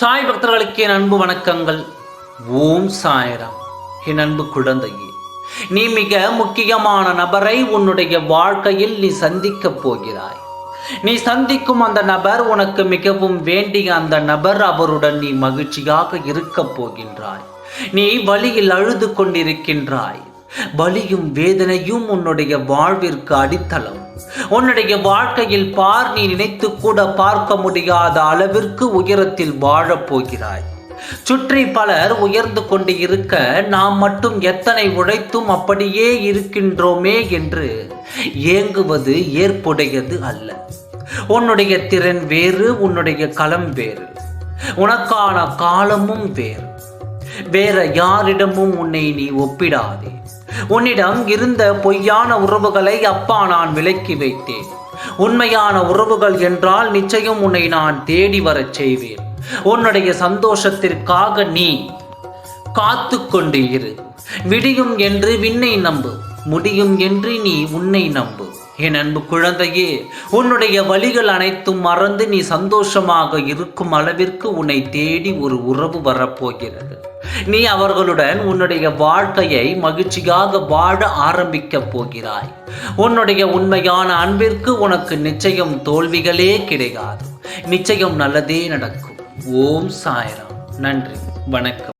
சாய் பக்தர்களுக்கு என் அன்பு வணக்கங்கள். ஓம் சாய்ராம். என் அன்பு குழந்தையே, நீ மிக முக்கியமான நபரை உன்னுடைய வாழ்க்கையில் நீ சந்திக்கப் போகிறாய். நீ சந்திக்கும் அந்த நபர் உனக்கு மிகவும் வேண்டிய அந்த நபர். அவருடன் நீ மகிழ்ச்சியாக இருக்கப் போகின்றாய். நீ வலியில் அழுது கொண்டிருக்கின்றாய். வலியும் வேதனையும் உன்னுடைய வாழ்விற்கு அடித்தளம். உன்னுடைய வாழ்க்கையில் நீ நினைத்து கூட பார்க்க முடியாத அளவிற்கு உயரத்தில் வாழப் போகிறாய். சுற்றி பலர் உயர்ந்து கொண்டு இருக்க நாம் மட்டும் எத்தனை உழைத்தும் அப்படியே இருக்கின்றோமே என்று ஏங்குவது ஏற்புடையது அல்ல. உன்னுடைய திறன் வேறு, உன்னுடைய களம் வேறு, உனக்கான காலமும் வேறு. வேற யாரிடமும் உன்னை நீ ஒப்பிடாதே. உன்னிடம் இருந்த பொய்யான உறவுகளை அப்பா நான் விலக்கி வைத்தேன். உண்மையான உறவுகள் என்றால் நிச்சயம் உன்னை நான் தேடி வரச் செய்வேன். உன்னுடைய சந்தோஷத்திற்காக நீ காத்து கொண்டு இரு. விடியும் என்று விண்ணை நம்பு, முடியும் என்று நீ உன்னை நம்பு. என் அன்பு குழந்தையே, உன்னுடைய வழிகள் அனைத்தும் மறந்து நீ சந்தோஷமாக இருக்கும் அளவிற்கு உன்னை தேடி ஒரு உறவு வரப்போகிறது. நீ அவர்களுடன் உன்னுடைய வாழ்க்கையை மகிழ்ச்சியாக வாழ ஆரம்பிக்கப் போகிறாய். உன்னுடைய உண்மையான அன்பிற்கு உனக்கு நிச்சயம் தோல்விகளே கிடையாது. நிச்சயம் நல்லதே நடக்கும். ஓம் சாய்ராம். நன்றி, வணக்கம்.